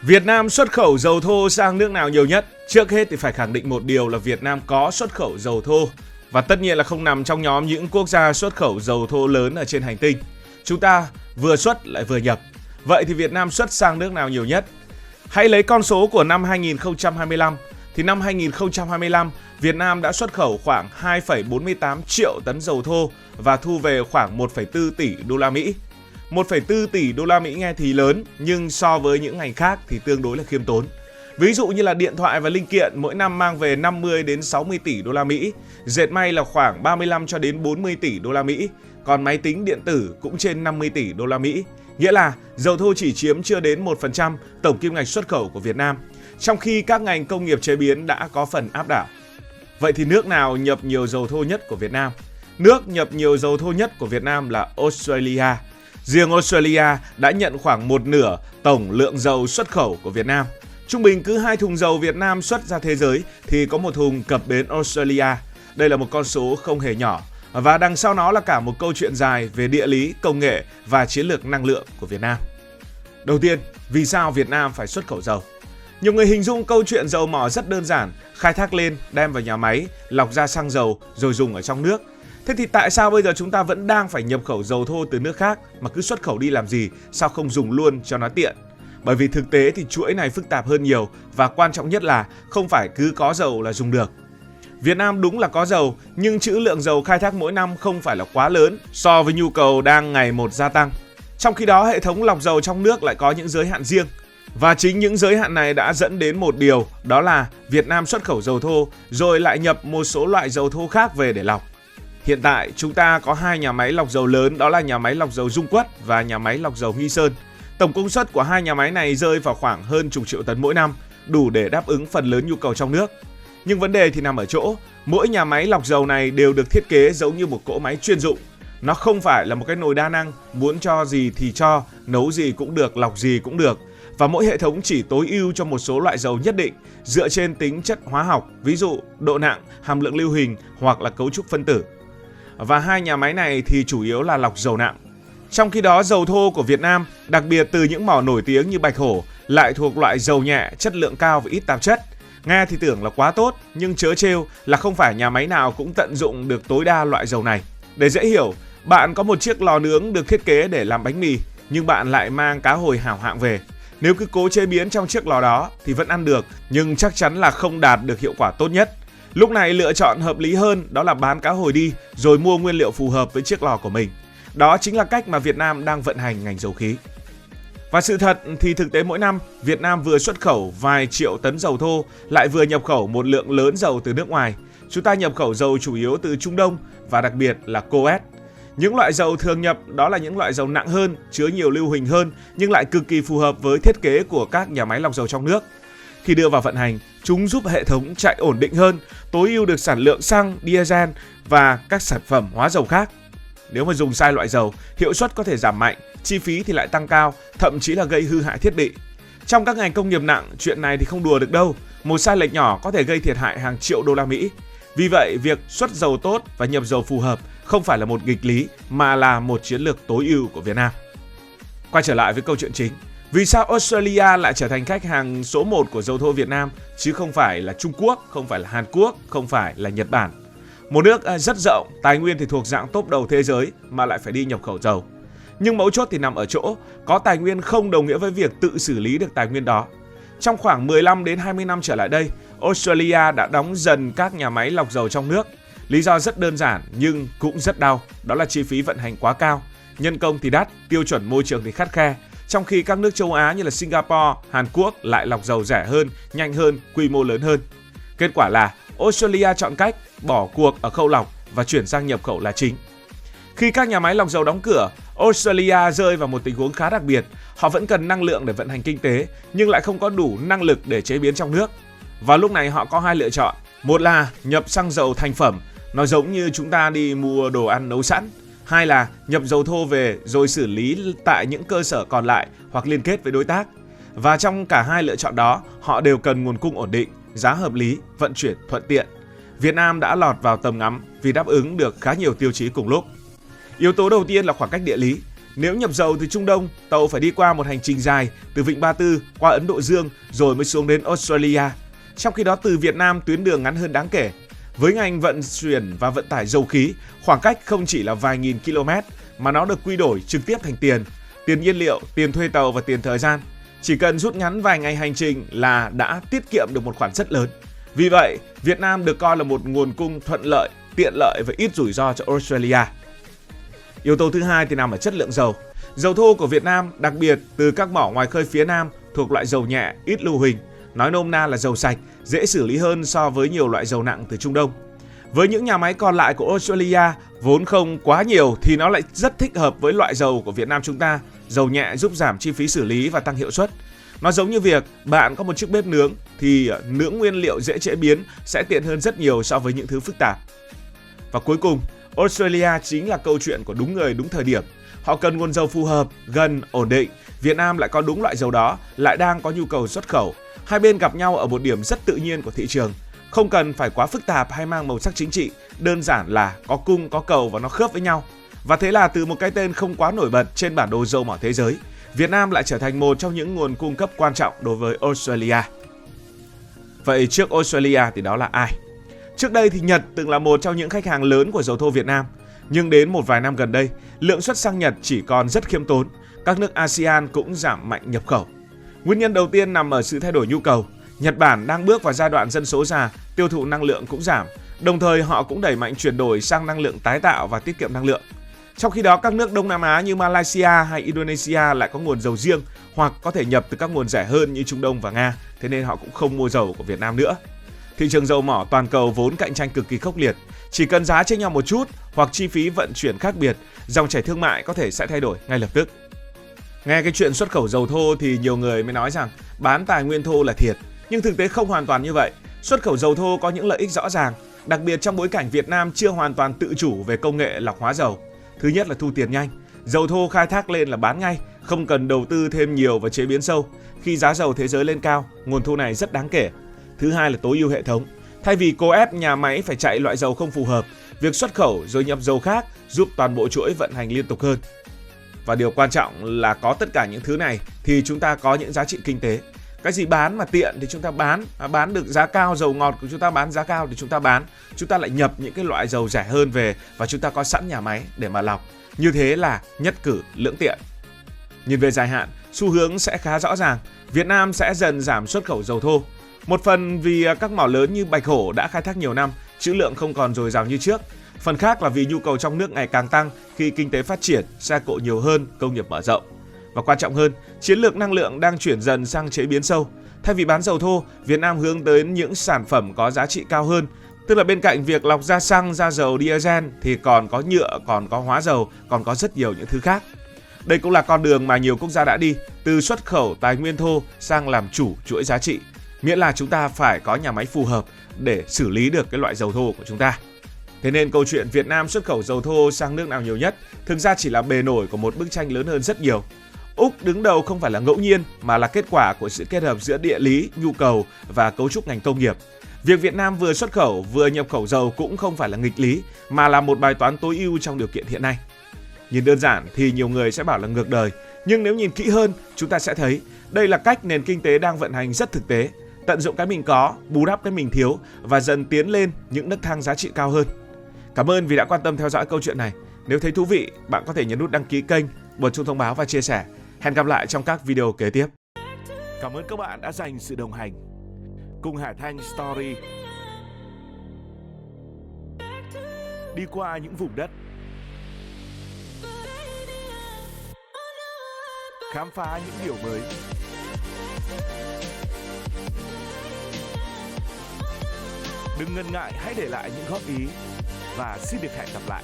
Việt Nam xuất khẩu dầu thô sang nước nào nhiều nhất? Trước hết thì phải khẳng định một điều là Việt Nam có xuất khẩu dầu thô và tất nhiên là không nằm trong nhóm những quốc gia xuất khẩu dầu thô lớn ở trên hành tinh. Chúng ta vừa xuất lại vừa nhập. Vậy thì Việt Nam xuất sang nước nào nhiều nhất? Hãy lấy con số của năm 2025. Thì năm 2025, Việt Nam đã xuất khẩu khoảng 2,48 triệu tấn dầu thô và thu về khoảng 1,4 tỷ đô la Mỹ. 1,4 tỷ đô la Mỹ nghe thì lớn, nhưng so với những ngành khác thì tương đối là khiêm tốn. Ví dụ như là điện thoại và linh kiện mỗi năm mang về 50 đến 60 tỷ đô la Mỹ, dệt may là khoảng 35 cho đến 40 tỷ đô la Mỹ, còn máy tính điện tử cũng trên 50 tỷ đô la Mỹ. Nghĩa là dầu thô chỉ chiếm chưa đến 1% tổng kim ngạch xuất khẩu của Việt Nam, trong khi các ngành công nghiệp chế biến đã có phần áp đảo. Vậy thì nước nào nhập nhiều dầu thô nhất của Việt Nam? Nước nhập nhiều dầu thô nhất của Việt Nam là Australia. Riêng Australia đã nhận khoảng một nửa tổng lượng dầu xuất khẩu của Việt Nam. Trung bình cứ 2 thùng dầu Việt Nam xuất ra thế giới thì có một thùng cập bến Australia. Đây là một con số không hề nhỏ. Và đằng sau nó là cả một câu chuyện dài về địa lý, công nghệ và chiến lược năng lượng của Việt Nam. Đầu tiên, vì sao Việt Nam phải xuất khẩu dầu? Nhiều người hình dung câu chuyện dầu mỏ rất đơn giản, khai thác lên, đem vào nhà máy, lọc ra xăng dầu rồi dùng ở trong nước. Thế thì tại sao bây giờ chúng ta vẫn đang phải nhập khẩu dầu thô từ nước khác mà cứ xuất khẩu đi làm gì, sao không dùng luôn cho nó tiện? Bởi vì thực tế thì chuỗi này phức tạp hơn nhiều và quan trọng nhất là không phải cứ có dầu là dùng được. Việt Nam đúng là có dầu, nhưng trữ lượng dầu khai thác mỗi năm không phải là quá lớn so với nhu cầu đang ngày một gia tăng. Trong khi đó, hệ thống lọc dầu trong nước lại có những giới hạn riêng. Và chính những giới hạn này đã dẫn đến một điều, đó là Việt Nam xuất khẩu dầu thô rồi lại nhập một số loại dầu thô khác về để lọc. Hiện tại chúng ta có 2 nhà máy lọc dầu lớn, đó là nhà máy lọc dầu Dung Quất và nhà máy lọc dầu Nghi Sơn. Tổng công suất của 2 nhà máy này rơi vào khoảng hơn chục triệu tấn mỗi năm, đủ để đáp ứng phần lớn nhu cầu trong nước. Nhưng vấn đề thì nằm ở chỗ, mỗi nhà máy lọc dầu này đều được thiết kế giống như một cỗ máy chuyên dụng. Nó không phải là một cái nồi đa năng, muốn cho gì thì cho, nấu gì cũng được, lọc gì cũng được. Và mỗi hệ thống chỉ tối ưu cho một số loại dầu nhất định dựa trên tính chất hóa học, ví dụ độ nặng, hàm lượng lưu huỳnh hoặc là cấu trúc phân tử. Và 2 nhà máy này thì chủ yếu là lọc dầu nặng. Trong khi đó, dầu thô của Việt Nam, đặc biệt từ những mỏ nổi tiếng như Bạch Hổ, lại thuộc loại dầu nhẹ, chất lượng cao và ít tạp chất. Nghe thì tưởng là quá tốt, nhưng trớ trêu là không phải nhà máy nào cũng tận dụng được tối đa loại dầu này. Để dễ hiểu, bạn có một chiếc lò nướng được thiết kế để làm bánh mì, nhưng bạn lại mang cá hồi hảo hạng về. Nếu cứ cố chế biến trong chiếc lò đó thì vẫn ăn được, nhưng chắc chắn là không đạt được hiệu quả tốt nhất. Lúc này lựa chọn hợp lý hơn đó là bán cá hồi đi rồi mua nguyên liệu phù hợp với chiếc lò của mình. Đó chính là cách mà Việt Nam đang vận hành ngành dầu khí. Và sự thật thì thực tế mỗi năm Việt Nam vừa xuất khẩu vài triệu tấn dầu thô lại vừa nhập khẩu một lượng lớn dầu từ nước ngoài. Chúng ta nhập khẩu dầu chủ yếu từ Trung Đông và đặc biệt là Coes. Những loại dầu thường nhập đó là những loại dầu nặng hơn, chứa nhiều lưu huỳnh hơn nhưng lại cực kỳ phù hợp với thiết kế của các nhà máy lọc dầu trong nước. Khi đưa vào vận hành, chúng giúp hệ thống chạy ổn định hơn, tối ưu được sản lượng xăng, diesel và các sản phẩm hóa dầu khác. Nếu mà dùng sai loại dầu, hiệu suất có thể giảm mạnh, chi phí thì lại tăng cao, thậm chí là gây hư hại thiết bị. Trong các ngành công nghiệp nặng, chuyện này thì không đùa được đâu. Một sai lệch nhỏ có thể gây thiệt hại hàng triệu đô la Mỹ. Vì vậy, việc xuất dầu tốt và nhập dầu phù hợp không phải là một nghịch lý mà là một chiến lược tối ưu của Việt Nam. Quay trở lại với câu chuyện chính. Vì sao Australia lại trở thành khách hàng số 1 của dầu thô Việt Nam chứ không phải là Trung Quốc, không phải là Hàn Quốc, không phải là Nhật Bản? Một nước rất rộng, tài nguyên thì thuộc dạng top đầu thế giới mà lại phải đi nhập khẩu dầu. Nhưng mấu chốt thì nằm ở chỗ, có tài nguyên không đồng nghĩa với việc tự xử lý được tài nguyên đó. Trong khoảng 15 đến 20 năm trở lại đây, Australia đã đóng dần các nhà máy lọc dầu trong nước. Lý do rất đơn giản nhưng cũng rất đau, đó là chi phí vận hành quá cao. Nhân công thì đắt, tiêu chuẩn môi trường thì khắt khe. Trong khi các nước châu Á như là Singapore, Hàn Quốc lại lọc dầu rẻ hơn, nhanh hơn, quy mô lớn hơn. Kết quả là Australia chọn cách bỏ cuộc ở khâu lọc và chuyển sang nhập khẩu là chính. Khi các nhà máy lọc dầu đóng cửa, Australia rơi vào một tình huống khá đặc biệt. Họ vẫn cần năng lượng để vận hành kinh tế, nhưng lại không có đủ năng lực để chế biến trong nước. Và lúc này họ có 2 lựa chọn. Một là nhập xăng dầu thành phẩm, nó giống như chúng ta đi mua đồ ăn nấu sẵn. 2 là nhập dầu thô về rồi xử lý tại những cơ sở còn lại hoặc liên kết với đối tác. Và trong cả 2 lựa chọn đó, họ đều cần nguồn cung ổn định, giá hợp lý, vận chuyển thuận tiện. Việt Nam đã lọt vào tầm ngắm vì đáp ứng được khá nhiều tiêu chí cùng lúc. Yếu tố đầu tiên là khoảng cách địa lý. Nếu nhập dầu từ Trung Đông, tàu phải đi qua một hành trình dài từ Vịnh Ba Tư qua Ấn Độ Dương rồi mới xuống đến Australia. Trong khi đó từ Việt Nam tuyến đường ngắn hơn đáng kể. Với ngành vận chuyển và vận tải dầu khí, khoảng cách không chỉ là vài nghìn km mà nó được quy đổi trực tiếp thành tiền nhiên liệu, tiền thuê tàu và tiền thời gian. Chỉ cần rút ngắn vài ngày hành trình là đã tiết kiệm được một khoản rất lớn. Vì vậy, Việt Nam được coi là một nguồn cung thuận lợi, tiện lợi và ít rủi ro cho Australia. Yếu tố thứ hai thì nằm ở chất lượng dầu. Dầu thô của Việt Nam, đặc biệt từ các mỏ ngoài khơi phía Nam, thuộc loại dầu nhẹ, ít lưu huỳnh, nói nôm na là dầu sạch, dễ xử lý hơn so với nhiều loại dầu nặng từ Trung Đông. Với những nhà máy còn lại của Australia vốn không quá nhiều thì nó lại rất thích hợp với loại dầu của Việt Nam chúng ta, dầu nhẹ giúp giảm chi phí xử lý và tăng hiệu suất. Nó giống như việc bạn có một chiếc bếp nướng thì nướng nguyên liệu dễ chế biến sẽ tiện hơn rất nhiều so với những thứ phức tạp. Và cuối cùng, Australia chính là câu chuyện của đúng người đúng thời điểm. Họ cần nguồn dầu phù hợp, gần, ổn định. Việt Nam lại có đúng loại dầu đó, lại đang có nhu cầu xuất khẩu. Hai bên gặp nhau ở một điểm rất tự nhiên của thị trường. Không cần phải quá phức tạp hay mang màu sắc chính trị, đơn giản là có cung, có cầu và nó khớp với nhau. Và thế là từ một cái tên không quá nổi bật trên bản đồ dầu mỏ thế giới, Việt Nam lại trở thành một trong những nguồn cung cấp quan trọng đối với Australia. Vậy trước Australia thì đó là ai? Trước đây thì Nhật từng là một trong những khách hàng lớn của dầu thô Việt Nam. Nhưng đến một vài năm gần đây, lượng xuất sang Nhật chỉ còn rất khiêm tốn. Các nước ASEAN cũng giảm mạnh nhập khẩu. Nguyên nhân đầu tiên nằm ở sự thay đổi nhu cầu. Nhật Bản đang bước vào giai đoạn dân số già, tiêu thụ năng lượng cũng giảm. Đồng thời họ cũng đẩy mạnh chuyển đổi sang năng lượng tái tạo và tiết kiệm năng lượng. Trong khi đó các nước Đông Nam Á như Malaysia hay Indonesia lại có nguồn dầu riêng hoặc có thể nhập từ các nguồn rẻ hơn như Trung Đông và Nga, thế nên họ cũng không mua dầu của Việt Nam nữa. Thị trường dầu mỏ toàn cầu vốn cạnh tranh cực kỳ khốc liệt. Chỉ cần giá chênh nhau một chút hoặc chi phí vận chuyển khác biệt, dòng chảy thương mại có thể sẽ thay đổi ngay lập tức. Nghe cái chuyện xuất khẩu dầu thô thì nhiều người mới nói rằng bán tài nguyên thô là thiệt. Nhưng thực tế không hoàn toàn như vậy. Xuất khẩu dầu thô có những lợi ích rõ ràng, đặc biệt trong bối cảnh Việt Nam chưa hoàn toàn tự chủ về công nghệ lọc hóa dầu. Thứ nhất là thu tiền nhanh. Dầu thô khai thác lên là bán ngay, không cần đầu tư thêm nhiều và chế biến sâu. Khi giá dầu thế giới lên cao, nguồn thu này rất đáng kể. Thứ hai là tối ưu hệ thống. Thay vì cố ép nhà máy phải chạy loại dầu không phù hợp, việc xuất khẩu rồi nhập dầu khác giúp toàn bộ chuỗi vận hành liên tục hơn. Và điều quan trọng là có tất cả những thứ này thì chúng ta có những giá trị kinh tế. Cái gì bán mà tiện thì chúng ta bán được giá cao, dầu ngọt của chúng ta bán giá cao thì chúng ta bán. Chúng ta lại nhập những cái loại dầu rẻ hơn về và chúng ta có sẵn nhà máy để mà lọc. Như thế là nhất cử lưỡng tiện. Nhìn về dài hạn, xu hướng sẽ khá rõ ràng. Việt Nam sẽ dần giảm xuất khẩu dầu thô. Một phần vì các mỏ lớn như Bạch Hổ đã khai thác nhiều năm, trữ lượng không còn dồi dào như trước. Phần khác là vì nhu cầu trong nước ngày càng tăng khi kinh tế phát triển, xe cộ nhiều hơn, công nghiệp mở rộng. Và quan trọng hơn, chiến lược năng lượng đang chuyển dần sang chế biến sâu. Thay vì bán dầu thô, Việt Nam hướng tới những sản phẩm có giá trị cao hơn. Tức là bên cạnh việc lọc ra xăng, ra dầu diesel thì còn có nhựa, còn có hóa dầu, còn có rất nhiều những thứ khác. Đây cũng là con đường mà nhiều quốc gia đã đi, từ xuất khẩu tài nguyên thô sang làm chủ chuỗi giá trị. Miễn là chúng ta phải có nhà máy phù hợp để xử lý được cái loại dầu thô của chúng ta. Thế nên câu chuyện Việt Nam xuất khẩu dầu thô sang nước nào nhiều nhất thực ra chỉ là bề nổi của một bức tranh lớn hơn rất nhiều. Úc đứng đầu không phải là ngẫu nhiên mà là kết quả của sự kết hợp giữa địa lý, nhu cầu và cấu trúc ngành công nghiệp. Việc Việt Nam vừa xuất khẩu vừa nhập khẩu dầu cũng không phải là nghịch lý mà là một bài toán tối ưu trong điều kiện hiện nay. Nhìn đơn giản thì nhiều người sẽ bảo là ngược đời, nhưng nếu nhìn kỹ hơn chúng ta sẽ thấy đây là cách nền kinh tế đang vận hành rất thực tế, tận dụng cái mình có, bù đắp cái mình thiếu và dần tiến lên những nấc thang giá trị cao hơn. Cảm ơn vì đã quan tâm theo dõi câu chuyện này. Nếu thấy thú vị, bạn có thể nhấn nút đăng ký kênh, bật chuông thông báo và chia sẻ. Hẹn gặp lại trong các video kế tiếp. Cảm ơn các bạn đã dành sự đồng hành cùng Hải Thanh Story. Đi qua những vùng đất, khám phá những điều mới. Đừng ngần ngại, hãy để lại những góp ý và xin được hẹn gặp lại.